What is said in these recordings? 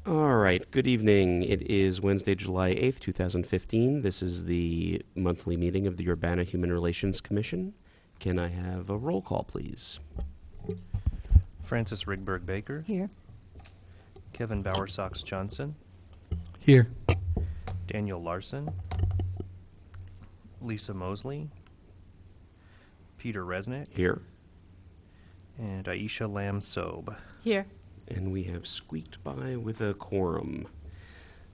All right, good evening. It is Wednesday, July 8th, 2015. This is the monthly meeting of the Urbana Human Relations Commission. Can I have a roll call, please? Francis Rigberg Baker. Here. Kevin Bowersox Johnson. Here. Daniel Larson. Lisa Mosley. Peter Resnick. Here. And Aisha Lamb Sobe. Here. And we have squeaked by with a quorum.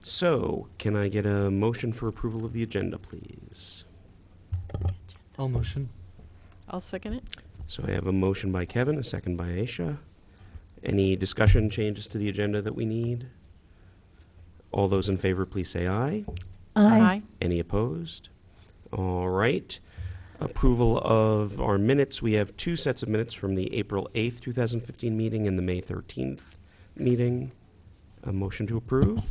So, can I get a motion for approval of the agenda, please? I'll motion. I'll second it. So I have a motion by Kevin, a second by Aisha. Any discussion changes to the agenda that we need? All those in favor, please say aye. Aye. Any opposed? All right. Approval of our minutes. We have two sets of minutes from the April 8th, 2015 meeting and the May 13th meeting. A motion to approve?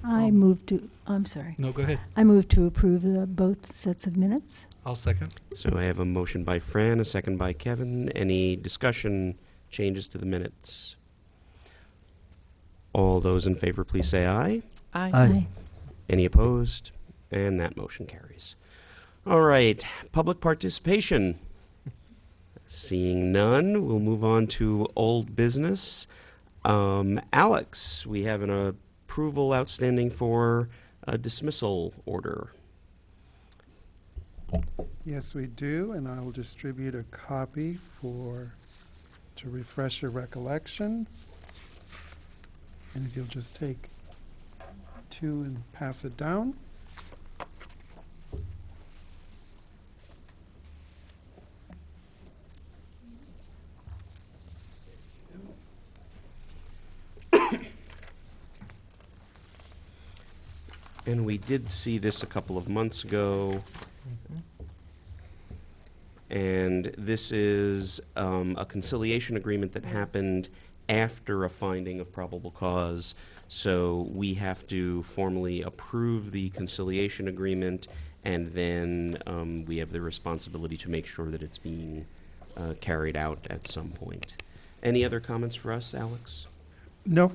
I'm sorry. No, go ahead. I move to approve both sets of minutes. I'll second. So I have a motion by Fran, a second by Kevin. Any discussion, changes to the minutes? All those in favor, please say aye. Aye. Any opposed? And that motion carries. All right, public participation. Seeing none, we'll move on to old business. Alex, we have an approval outstanding for a dismissal order. Yes, we do, and I will distribute a copy to refresh your recollection. And if you'll just take two and pass it down. And we did see this a couple of months ago. And this is a conciliation agreement that happened after a finding of probable cause. So we have to formally approve the conciliation agreement, and then we have the responsibility to make sure that it's being carried out at some point. Any other comments for us, Alex? No,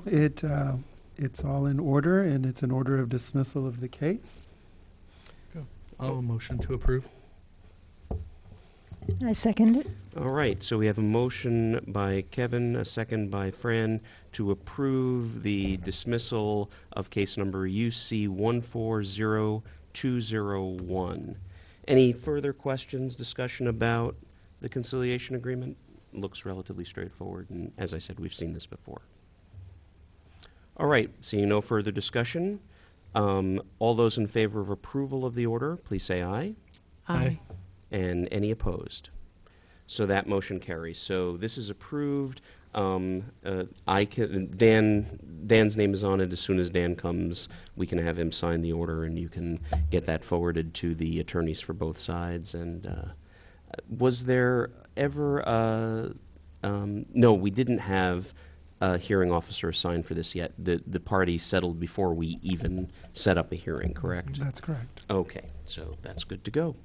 it's all in order, and it's an order of dismissal of the case. I'll motion to approve. I second it. All right, so we have a motion by Kevin, a second by Fran, to approve the dismissal of case number UC 140201. Any further questions, discussion about the conciliation agreement? Looks relatively straightforward, and as I said, we've seen this before. All right, seeing no further discussion, all those in favor of approval of the order, please say aye. Aye. And any opposed? So that motion carries. So this is approved. Dan's name is on it. As soon as Dan comes, we can have him sign the order, and you can get that forwarded to the attorneys for both sides. And was there ever no, we didn't have a hearing officer assigned for this yet. The party settled before we even set up a hearing, correct? That's correct. Okay, so that's good to go.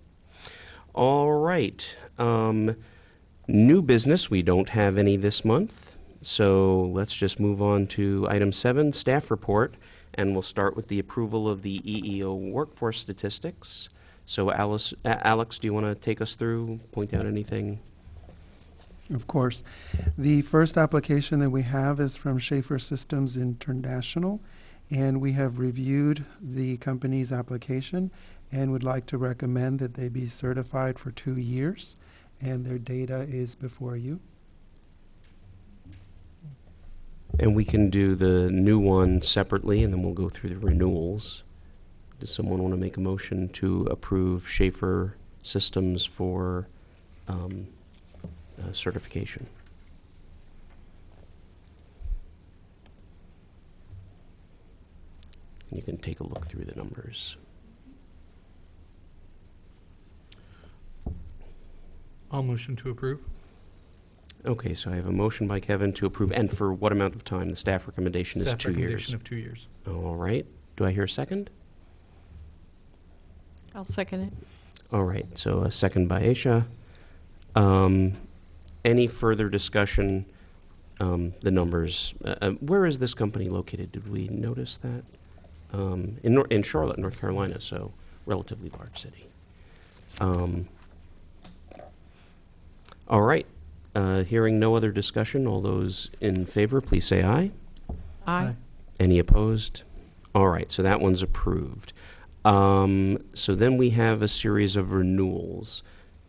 All right. New business, we don't have any this month, so let's just move on to item 7, staff report, and we'll start with the approval of the EEO workforce statistics. So Alex, do you want to take us through, point out anything? Of course. The first application that we have is from Schaefer Systems International, and we have reviewed the company's application and would like to recommend that they be certified for 2 years, and their data is before you. And we can do the new one separately, and then we'll go through the renewals. Does someone want to make a motion to approve Schaefer Systems for certification? You can take a look through the numbers. I'll motion to approve. Okay, so I have a motion by Kevin to approve, and for what amount of time? The staff recommendation is Staff 2 years. recommendation of 2 years. All right. Do I hear a second? I'll second it. All right, so a second by Aisha. Any further discussion the numbers. Where is this company located? Did we notice that? In Charlotte, North Carolina, so relatively large city. All right. Hearing no other discussion, all those in favor, please say aye. Aye. Any opposed? All right, so that one's approved. So then we have a series of renewals.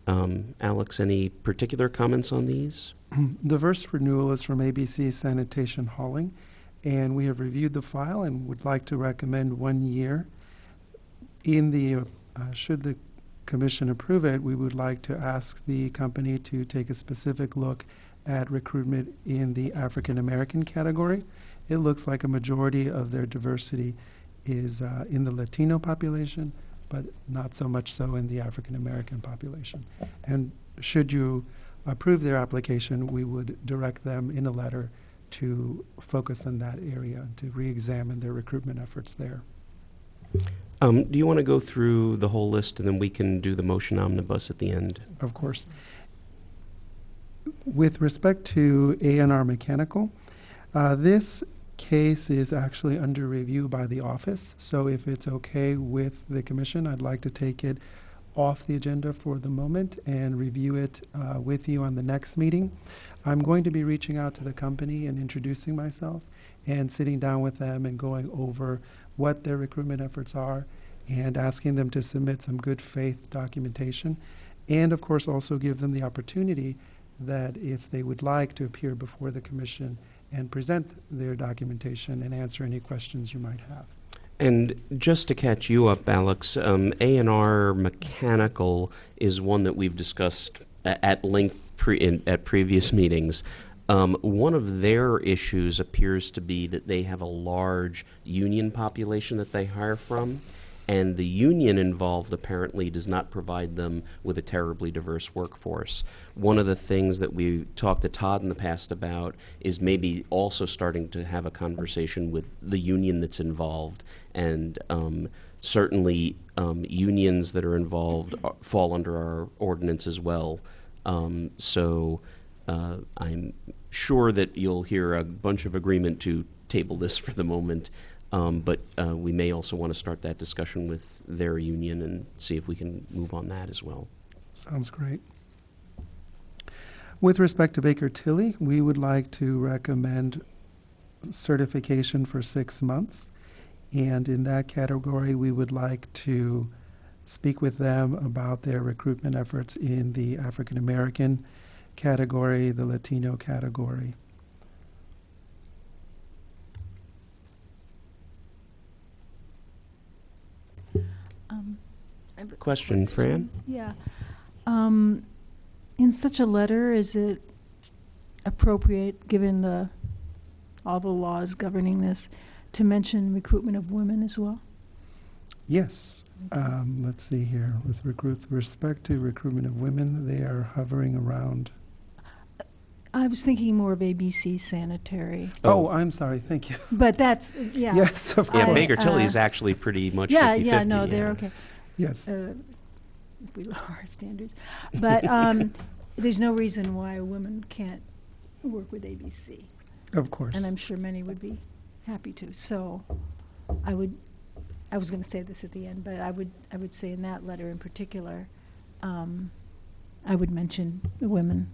Alex, any particular comments on these? The first renewal is from ABC Sanitation Hauling, and we have reviewed the file and would like to recommend 1 year. In the, should the commission approve it, we would like to ask the company to take a specific look at recruitment in the African American category. It looks like a majority of their diversity is in the Latino population, but not so much so in the African American population. And should you approve their application, we would direct them in a letter to focus on that area, to re-examine their recruitment efforts there. Do you want to go through the whole list and then we can do the motion omnibus at the end? Of course. With respect to A&R Mechanical, this case is actually under review by the office, so if it's okay with the commission, I'd like to take it off the agenda for the moment and review it with you on the next meeting. I'm going to be reaching out to the company and introducing myself and sitting down with them and going over what their recruitment efforts are and asking them to submit some good faith documentation, and of course also give them the opportunity that if they would like to appear before the commission and present their documentation and answer any questions you might have. And just to catch you up, Alex, A&R Mechanical is one that we've discussed at length at previous meetings. One of their issues appears to be that they have a large union population that they hire from, and the union involved apparently does not provide them with a terribly diverse workforce. One of the things that we talked to Todd in the past about is maybe also starting to have a conversation with the union that's involved, and certainly unions that are involved fall under our ordinance as well. So I'm sure that you'll hear a bunch of agreement to table this for the moment. But we may also want to start that discussion with their union and see if we can move on that as well. Sounds great. With respect to Baker Tilly, we would like to recommend certification for 6 months. And in that category, we would like to speak with them about their recruitment efforts in the African American category, the Latino category. I have a Question, Fran? Yeah. In such a letter, is it appropriate, given all the laws governing this, to mention recruitment of women as well? Yes. Let's see here. With respect to recruitment of women, they are hovering around. I was thinking more of ABC Sanitary, Oh, I'm sorry. Thank you. but that's, yeah. Yes, of Yeah, course. Baker Tilly's actually pretty much 50-50. Yeah, no, they're okay. Yes. If we lower our standards. But there's no reason why a woman can't work with ABC. Of course. And I'm sure many would be happy to. So I was going to say this at the end, but I would say in that letter in particular, I would mention the women,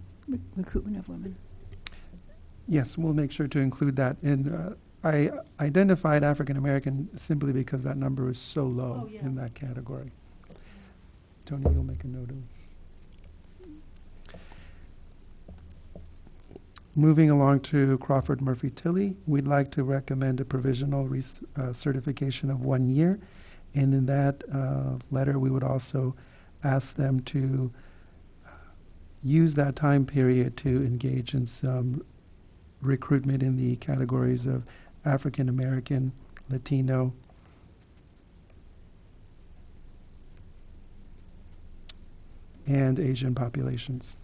recruitment of women. Yes, we'll make sure to include that. And I identified African American simply because that number is so low in that category. Tony, you'll make a note of. Moving along to Crawford Murphy Tilly, we'd like to recommend a provisional certification of 1 year. And in that letter, we would also ask them to use that time period to engage in some recruitment in the categories of African American, Latino, and Asian populations.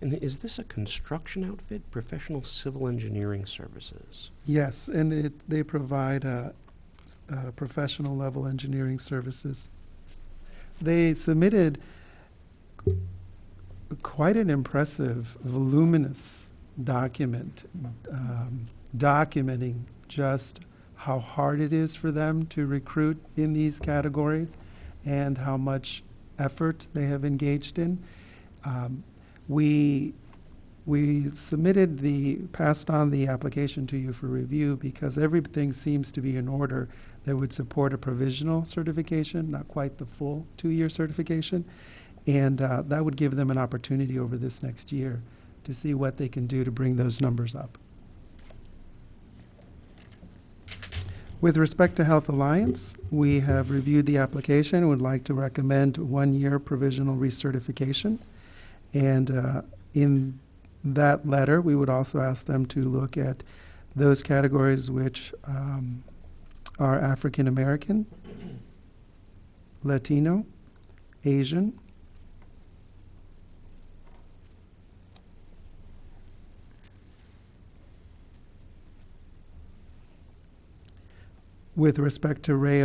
And is this a construction outfit, professional civil engineering services? Yes, and they provide professional level engineering services. They submitted quite an impressive, voluminous documenting just how hard it is for them to recruit in these categories and how much effort they have engaged in. We passed on the application to you for review because everything seems to be in order that would support a provisional certification, not quite the full 2-year certification. And that would give them an opportunity over this next year to see what they can do to bring those numbers up. With respect to Health Alliance, we have reviewed the application and would like to recommend 1-year provisional recertification. And in that letter, we would also ask them to look at those categories which are African American, Latino, Asian, with respect to Ray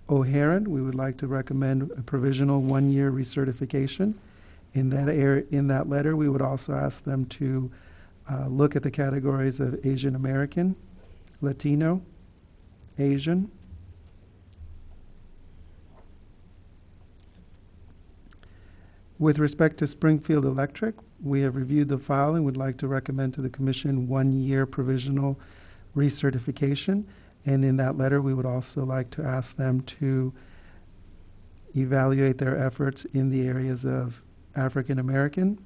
O'Haran, we would like to recommend a provisional 1-year recertification. In that letter, we would also ask them to look at the categories of Asian American, Latino, Asian, with respect to Springfield Electric, we have reviewed the file and would like to recommend to the Commission 1-year provisional recertification. And in that letter, we would also like to ask them to evaluate their efforts in the areas of African American,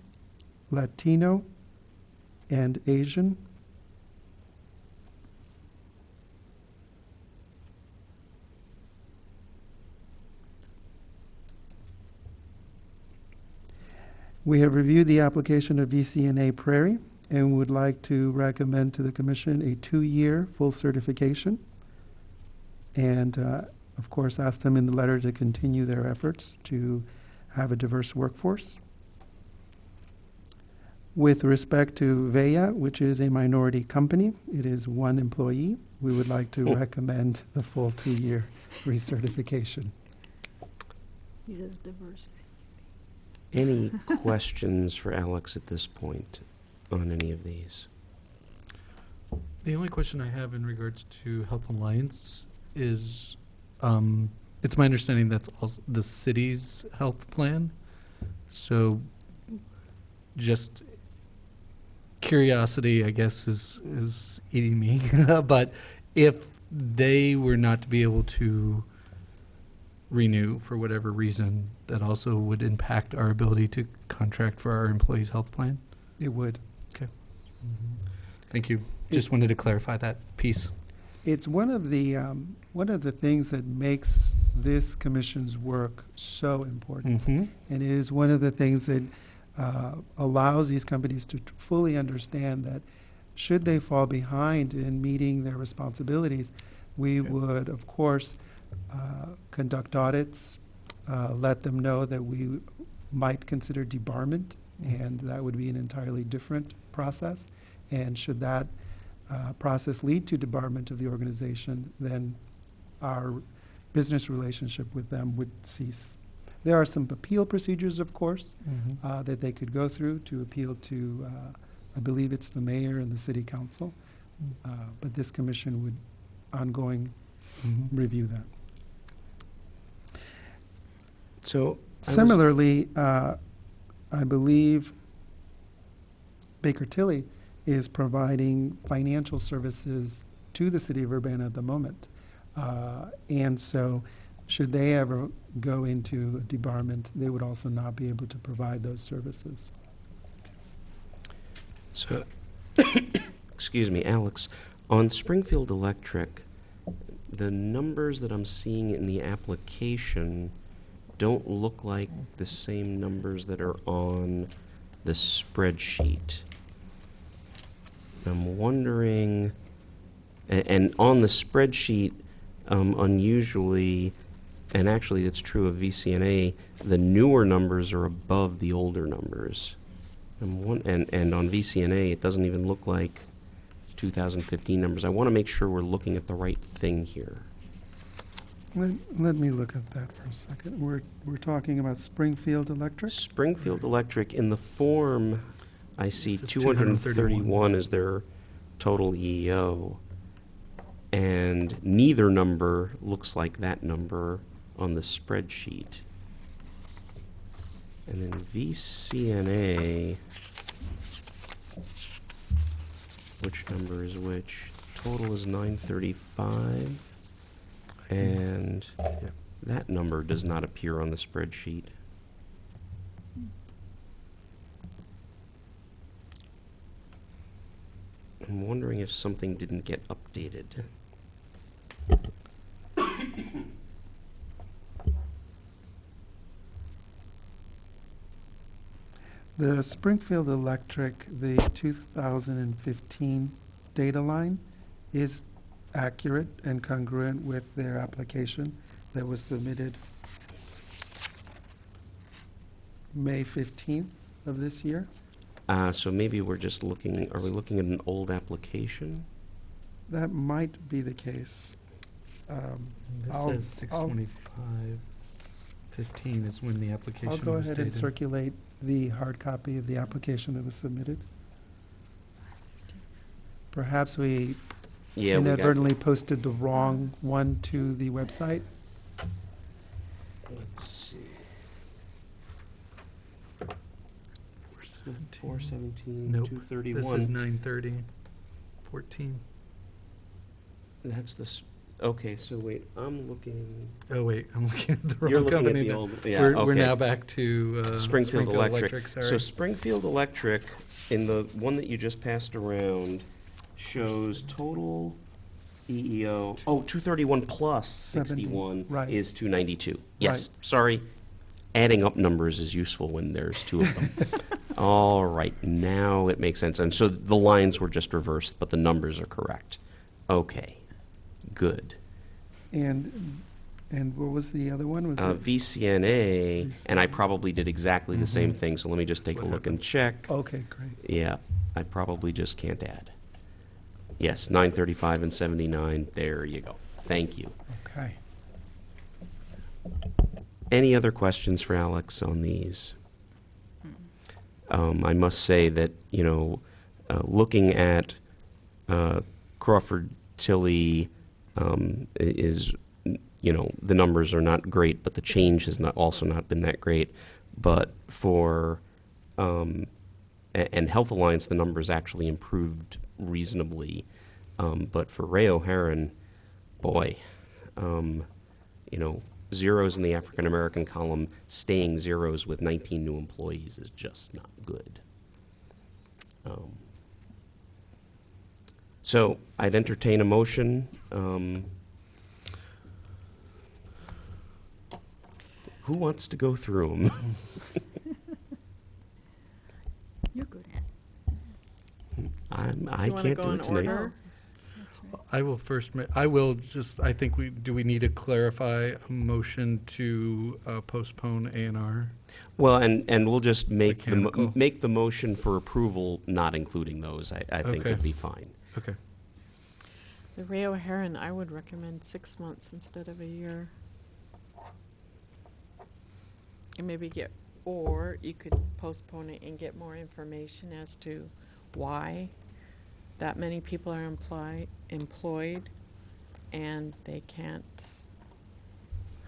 Latino, and Asian. We have reviewed the application of VCNA Prairie and would like to recommend to the Commission a 2-year full certification. And, of course, ask them in the letter to continue their efforts to have a diverse workforce. With respect to VEA, which is a minority company, it is 1 employee, we would like to recommend the full 2-year recertification. He says diversity. Any questions for Alex at this point on any of these? The only question I have in regards to Health Alliance is, it's my understanding that's also the city's health plan. So just curiosity, I guess, is eating me. But if they were not to be able to renew for whatever reason, that also would impact our ability to contract for our employees' health plan? It would. Thank you. Just wanted to clarify that piece. It's one of the things that makes this commission's work so important. Mm-hmm. And it is one of the things that allows these companies to fully understand that should they fall behind in meeting their responsibilities, we would, of course, conduct audits, let them know that we might consider debarment, and that would be an entirely different process. And should that process lead to debarment of the organization, then our business relationship with them would cease. There are some appeal procedures, of course, that they could go through to appeal to, I believe it's the mayor and the city council, but this commission would ongoing review that. So Similarly, I believe Baker Tilly is providing financial services to the city of Urbana at the moment. And so should they ever go into a debarment, they would also not be able to provide those services. So, excuse me, Alex, on Springfield Electric, the numbers that I'm seeing in the application don't look like the same numbers that are on the spreadsheet. I'm wondering, and on the spreadsheet, unusually, and actually it's true of VCNA, the newer numbers are above the older numbers. And on VCNA, it doesn't even look like 2015 numbers. I want to make sure we're looking at the right thing here. Let me look at that for a second. We're talking about Springfield Electric? Springfield Electric, in the form I see This is 231 as their total EEO, and neither number looks like that number on the spreadsheet. And then VCNA, which number is which? Total is 935, and Yep. that number does not appear on the spreadsheet. I'm wondering if something didn't get updated. The Springfield Electric, the 2015 data line is accurate and congruent with their application that was submitted May 15th of this year. So maybe we're just looking, are we looking at an old application? That might be the case. This I'll- says 6/25/15 is when the application I'll was go ahead and dated. circulate the hard copy of the application that was submitted. Perhaps we Yeah, we got, inadvertently posted the wrong one to the website. let's see. 417. 417, Nope. 231. This is 9/30/14. That's the, okay, so wait, I'm looking, Oh, wait, I'm looking at the you're wrong looking at company. the now. old, yeah, We're okay. now back to Springfield Electric. sorry. So Springfield Electric, in the one that you just passed around, shows total EEO, 231 plus 61 right. is 292. Yes, sorry, adding up numbers is useful when there's two of them. All right, now it makes sense. And so the lines were just reversed, but the numbers are correct. Okay, good. And what was the other one? Was it? VCNA, and I probably did exactly the same Mhm. thing, so let me just take a What look and check. Okay, great. Yeah, I probably just can't add. Yes, 935 and 79, there you go. Thank you. Okay. Any other questions for Alex on these? I must say that, looking at Crawford Tilly is, the numbers are not great, but the change has also not been that great. But for, and Health Alliance, the numbers actually improved reasonably. But for Ray O'Haron, boy, zeros in the African American column, staying zeros with 19 new employees is just not good. So I'd entertain a motion. Who wants to go through them? You're good at it. I You wanna can't go do in it tonight. order? That's right. I will first, I will just, I think do we need to clarify a motion to postpone A&R? Well, and we'll just make Mechanical. make the motion for approval, not including those. I think Okay. would be fine. Okay. The Ray O'Haron, I would recommend 6 months instead of a year. And maybe or you could postpone it and get more information as to why that many people are employed and they can't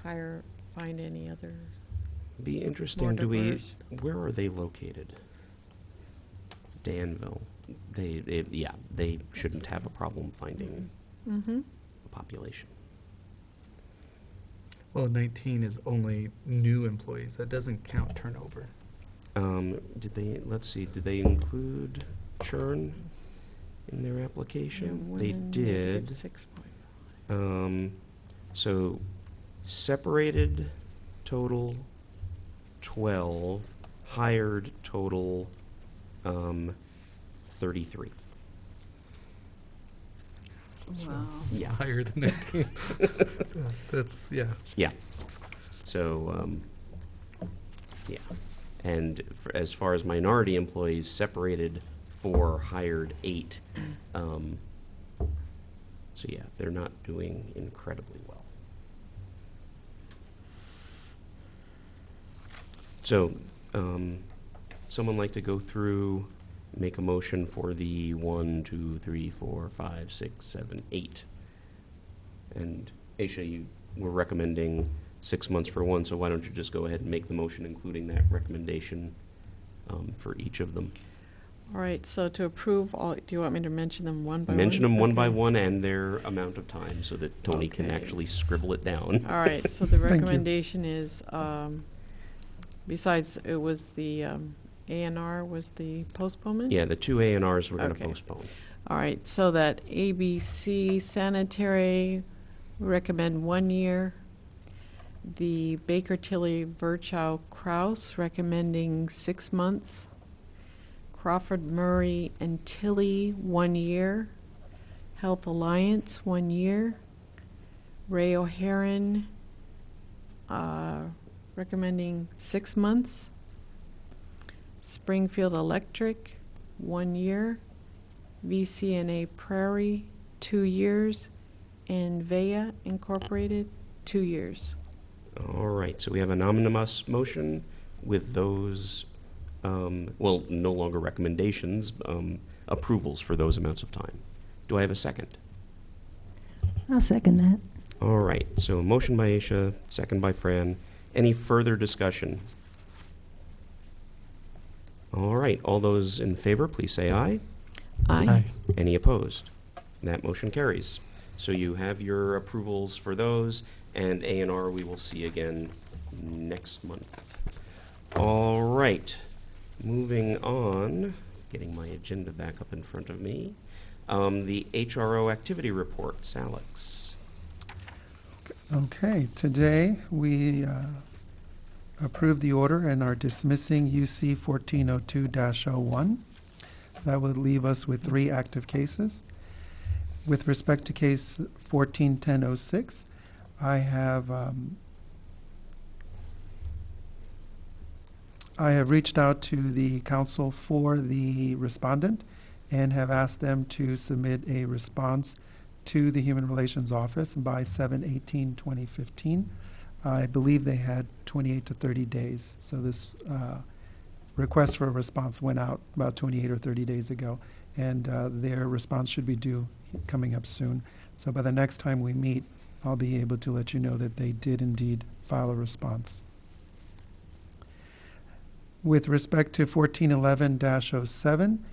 find any other. Be interesting. More Where diverse. are they located? Danville. They shouldn't have a problem finding Mm-hmm. a population. Well, 19 is only new employees. That doesn't count turnover. Let's see, did they include churn in their application? They did. 6.5. So separated total 12, hired total 33. Wow. Yeah. Higher than 19. That's, yeah. Yeah. So, yeah. And as far as minority employees, separated 4, hired 8. So yeah, they're not doing incredibly well. So, someone like to go through make a motion for the 1, 2, 3, 4, 5, 6, 7, 8. And Aisha, you were recommending 6 months for one, so why don't you just go ahead and make the motion including that recommendation for each of them? All right, so to approve all, do you want me to mention them one by one? Mention them one by Okay. one and their amount of time so that Tony can Okay. actually scribble it down. All right, so the Thank you. recommendation is, besides, it was the A&R was the postponement? Yeah, the 2 A&Rs we're going to Okay. postpone. All right, so that ABC Sanitary, we recommend 1 year. The Baker Tilly Virchow Kraus recommending 6 months. Crawford Murray and Tilly 1 year. Health Alliance 1 year. Ray O'Haron recommending 6 months. Springfield Electric 1 year. VCNA Prairie 2 years. And Vea Incorporated 2 years. All right, so we have an omnibus motion with those, well, no longer recommendations, approvals for those amounts of time. Do I have a second? I'll second that. All right, so a motion by Aisha, second by Fran. Any further discussion? All right, all those in favor, please say aye. Aye. Any opposed? That motion carries. So you have your approvals for those, and A&R we will see again next month. All right, moving on, getting my agenda back up in front of me. The HRO activity reports, Alex. Okay, today we approved the order and are dismissing UC 1402-01. That would leave us with 3 active cases. With respect to case 141006, I have reached out to the counsel for the respondent and have asked them to submit a response to the Human Relations Office by 7/18/2015. I believe they had 28 to 30 days. So this request for a response went out about 28 or 30 days ago, and their response should be due coming up soon. So by the next time we meet, I'll be able to let you know that they did indeed file a response. With respect to 1411-07,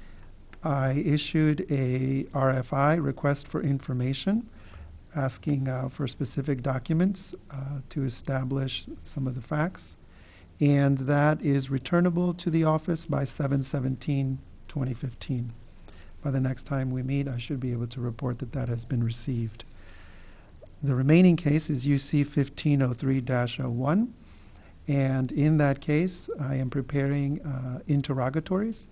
I issued a RFI, request for information, asking for specific documents to establish some of the facts. And that is returnable to the office by 7/17/2015. By the next time we meet, I should be able to report that that has been received. The remaining case is UC 1503-01. And in that case, I am preparing interrogatories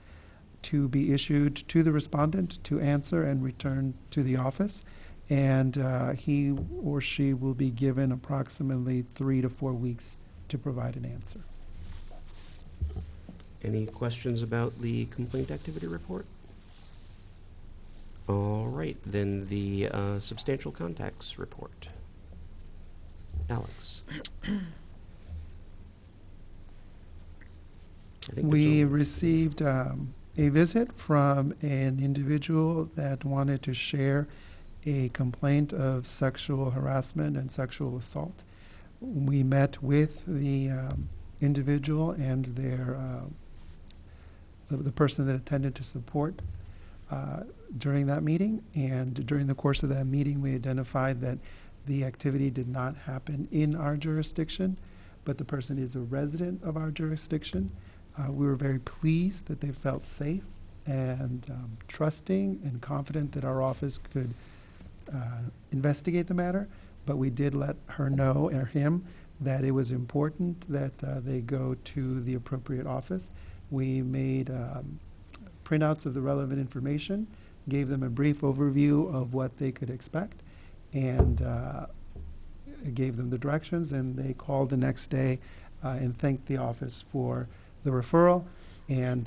to be issued to the respondent to answer and return to the office. And he or she will be given approximately 3 to 4 weeks to provide an answer. Any questions about the complaint activity report? All right, then the substantial contacts report. Alex. I think We there's received a visit from an individual that wanted to share a complaint of sexual harassment and sexual assault. We met with the individual and their the person that attended to support during that meeting, and during the course of that meeting we identified that the activity did not happen in our jurisdiction, but the person is a resident of our jurisdiction. We were very pleased that they felt safe and trusting and confident that our office could investigate the matter, but we did let her know, or him, that it was important that they go to the appropriate office. We made printouts of the relevant information, gave them a brief overview of what they could expect, and gave them the directions, and they called the next day and thanked the office for the referral, and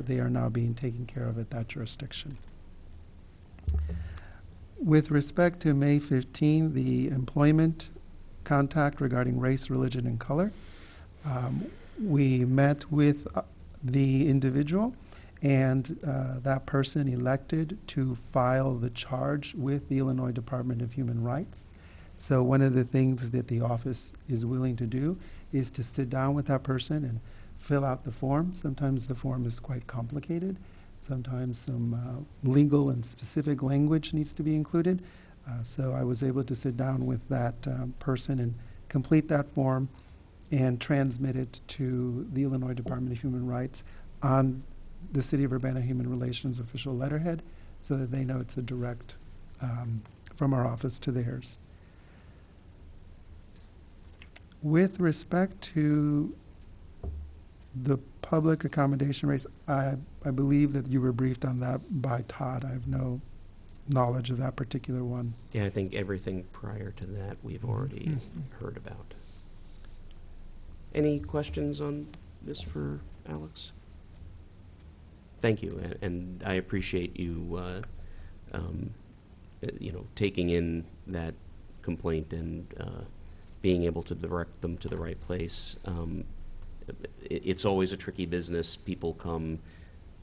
they are now being taken care of at that jurisdiction. With respect to May 15, the employment contact regarding race, religion, and color, we met with the individual and that person elected to file the charge with the Illinois Department of Human Rights. So one of the things that the office is willing to do is to sit down with that person and fill out the form. Sometimes the form is quite complicated. Sometimes some legal and specific language needs to be included. So I was able to sit down with that person and complete that form and transmit it to the Illinois Department of Human Rights on the City of Urbana Human Relations official letterhead, so that they know it's a direct from our office to theirs. With respect to the public accommodation rates, I believe that you were briefed on that by Todd. I have no knowledge of that particular one. Yeah, I think everything prior to that we've already heard about. Any questions on this for Alex? Thank you, and I appreciate you, taking in that complaint and being able to direct them to the right place. It's always a tricky business. People come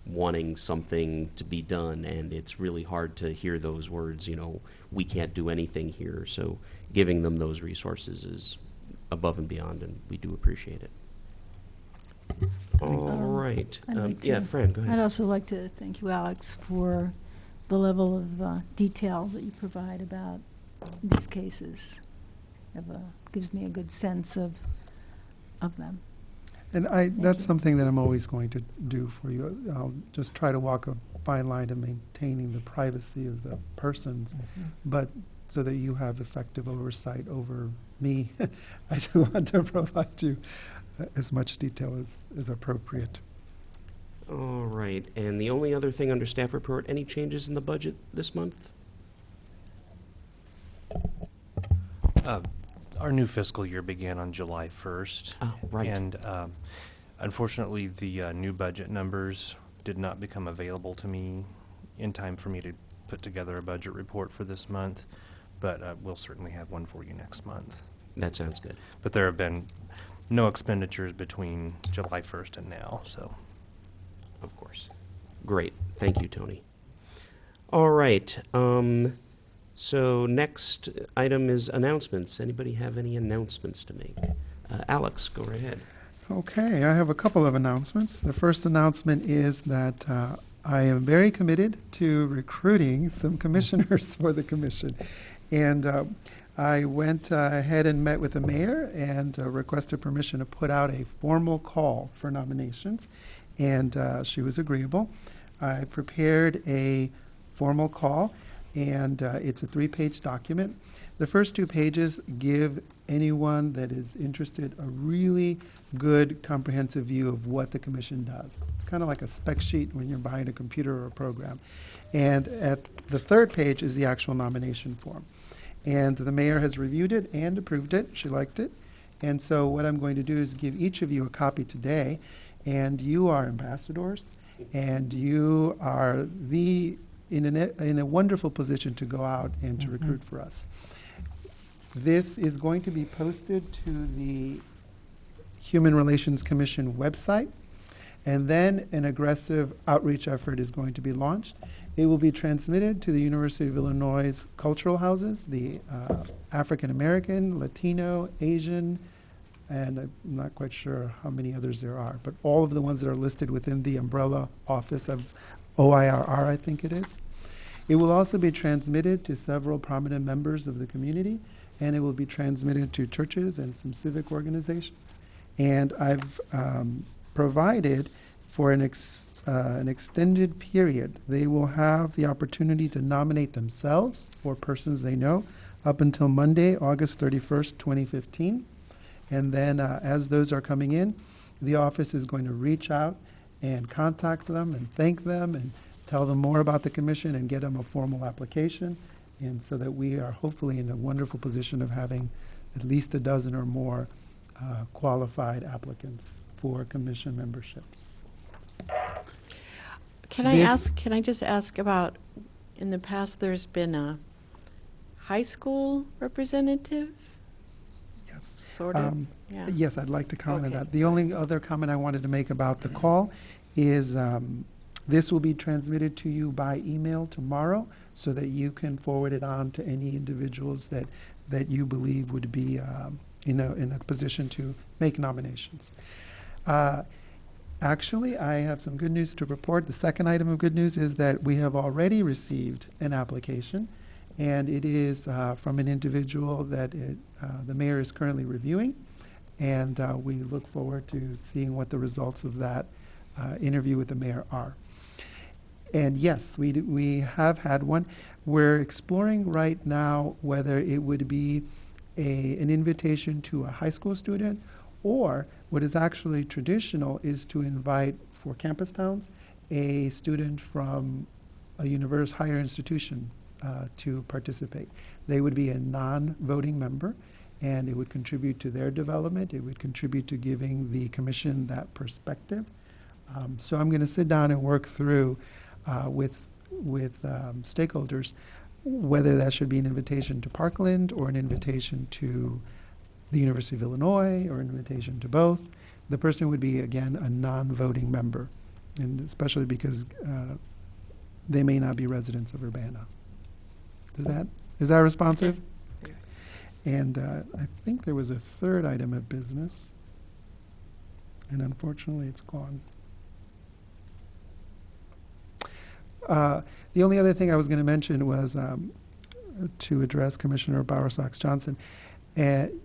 wanting something to be done, and it's really hard to hear those words, we can't do anything here. So giving them those resources is above and beyond, and we do appreciate it. All right. I'd like Yeah, to- Fran, go I'd ahead. also like to thank you, Alex, for the level of detail that you provide about these cases. Gives me a good sense of them. And that's something that I'm always going to do for you. I'll just try to walk a fine line in maintaining the privacy of the persons, but so that you have effective oversight over me, I do want to provide you as much detail as appropriate. All right. And the only other thing under staff report, any changes in the budget this month? Our new fiscal year began on July 1st. Oh, right. And unfortunately, the new budget numbers did not become available to me in time for me to put together a budget report for this month, but we'll certainly have one for you next month. That sounds good. But there have been no expenditures between July 1st and now, so. Of course. Great. Thank you, Tony. All right. So next item is announcements. Anybody have any announcements to make? Alex, go right ahead. Okay, I have a couple of announcements. The first announcement is that I am very committed to recruiting some commissioners for the commission. And I went ahead and met with the mayor and requested permission to put out a formal call for nominations. And she was agreeable. I prepared a formal call, and it's a 3-page document. The first 2 pages give anyone that is interested a really good, comprehensive view of what the commission does. It's kind of like a spec sheet when you're buying a computer or a program. And at the 3rd page is the actual nomination form. And the mayor has reviewed it and approved it. She liked it. And so what I'm going to do is give each of you a copy today. And you are ambassadors, and you are in a wonderful position to go out and to recruit for us. This is going to be posted to the Human Relations Commission website, and then an aggressive outreach effort is going to be launched. It will be transmitted to the University of Illinois cultural houses, the African American, Latino, Asian, and I'm not quite sure how many others there are, but all of the ones that are listed within the umbrella office of OIRR, I think it is. It will also be transmitted to several prominent members of the community, and it will be transmitted to churches and some civic organizations. And I've provided for an extended period. They will have the opportunity to nominate themselves or persons they know up until Monday, August 31st, 2015. And then as those are coming in, the office is going to reach out and contact them and thank them and tell them more about the commission and get them a formal application. And so that we are hopefully in a wonderful position of having at least a dozen or more qualified applicants for commission membership. Can I This- just ask about, in the past, there's been a high school representative, Yes. sort of? Yeah. Yes, I'd like to comment on Okay. that. The only other comment I wanted to make about the call is This will be transmitted to you by email tomorrow so that you can forward it on to any individuals that you believe would be in a position to make nominations. Actually, I have some good news to report. The second item of good news is that we have already received an application, and it is from an individual that the mayor is currently reviewing, and we look forward to seeing what the results of that interview with the mayor are. And yes, we have had one. We're exploring right now whether it would be an invitation to a high school student, or what is actually traditional is to invite, for campus towns, a student from a higher institution to participate. They would be a non-voting member, and it would contribute to their development. It would contribute to giving the commission that perspective. So I'm going to sit down and work through with stakeholders whether that should be an invitation to Parkland or an invitation to the University of Illinois or an invitation to both. The person would be, again, a non-voting member, and especially because they may not be residents of Urbana. Is that responsive? Yes. And I think there was a third item of business, and unfortunately it's gone. The only other thing I was going to mention was to address Commissioner Bowersox-Johnson.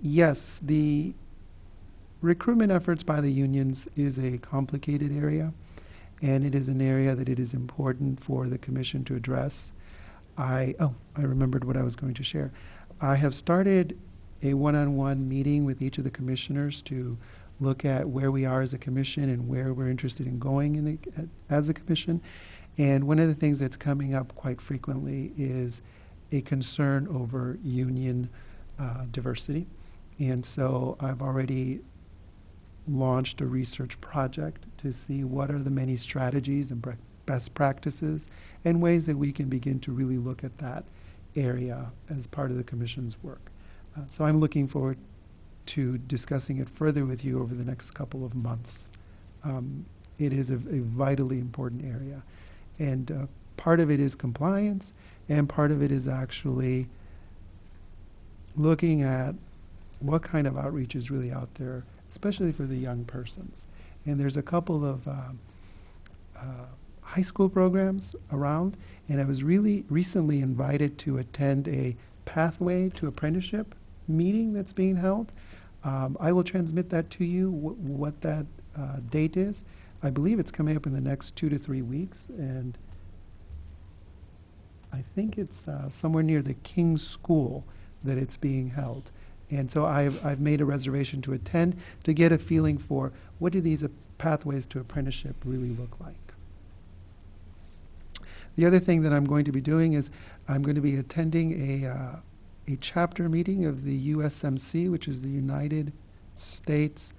Yes, the recruitment efforts by the unions is a complicated area, and it is an area that it is important for the commission to address. I remembered what I was going to share. I have started a one-on-one meeting with each of the commissioners to look at where we are as a commission and where we're interested in going as a commission. And one of the things that's coming up quite frequently is a concern over union diversity. And so I've already launched a research project to see what are the many strategies and best practices and ways that we can begin to really look at that area as part of the commission's work. So I'm looking forward to discussing it further with you over the next couple of months. It is a vitally important area. And part of it is compliance, and part of it is actually looking at what kind of outreach is really out there, especially for the young persons. And there's a couple of high school programs around, and I was really recently invited to attend a Pathway to Apprenticeship meeting that's being held. I will transmit that to you, what that date is. I believe it's coming up in the next 2 to 3 weeks, and I think it's somewhere near the King's School that it's being held. And so I've made a reservation to attend to get a feeling for what do these pathways to apprenticeship really look like. The other thing that I'm going to be doing is I'm going to be attending a chapter meeting of the USMC, which is the United States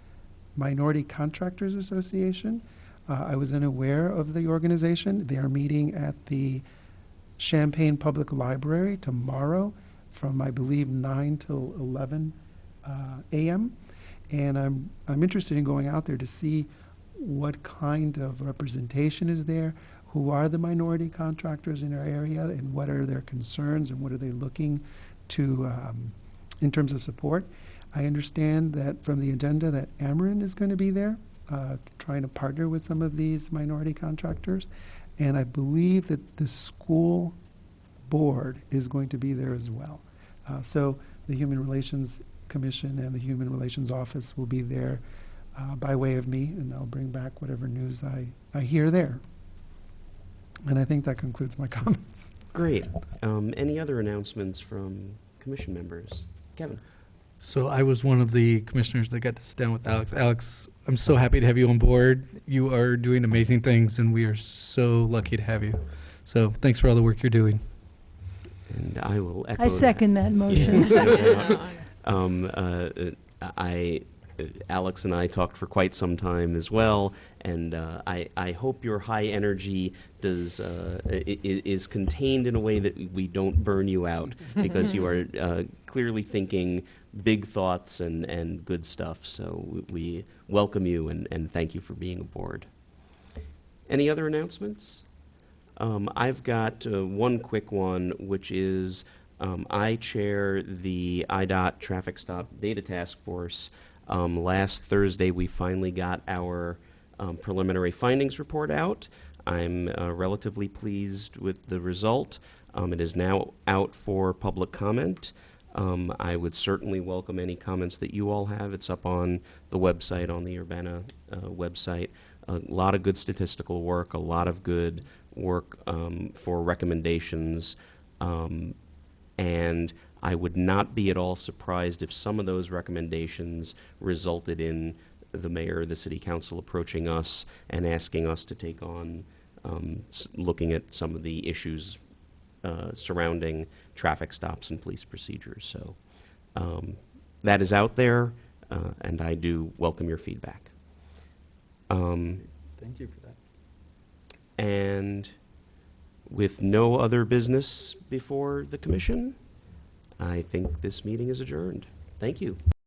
Minority Contractors Association. I was unaware of the organization. They are meeting at the Champaign Public Library tomorrow from, I believe, 9 till 11 a.m. And I'm interested in going out there to see what kind of representation is there, who are the minority contractors in our area, and what are their concerns, and what are they looking to in terms of support. I understand that from the agenda that Ameren is going to be there, trying to partner with some of these minority contractors. And I believe that the school board is going to be there as well. So the Human Relations Commission and the Human Relations Office will be there by way of me, and I'll bring back whatever news I hear there. And I think that concludes my comments. Great. Any other announcements from commission members? Kevin? So I was one of the commissioners that got to sit down with Alex. Alex, I'm so happy to have you on board. You are doing amazing things, and we are so lucky to have you. So thanks for all the work you're doing. And I will echo I second that motion. Alex and I talked for quite some time as well, and I hope your high energy is contained in a way that we don't burn you out, because you are clearly thinking big thoughts and good stuff. So we welcome you and thank you for being aboard. Any other announcements? I've got one quick one, which is I chair the IDOT Traffic Stop Data Task Force. Last Thursday, we finally got our preliminary findings report out. I'm relatively pleased with the result. It is now out for public comment. I would certainly welcome any comments that you all have. It's up on the website, on the Urbana website. A lot of good statistical work, a lot of good work for recommendations, and I would not be at all surprised if some of those recommendations resulted in the mayor or the city council approaching us and asking us to take on looking at some of the issues surrounding traffic stops and police procedures. So that is out there, and I do welcome your feedback. Thank you for that. And with no other business before the commission, I think this meeting is adjourned. Thank you.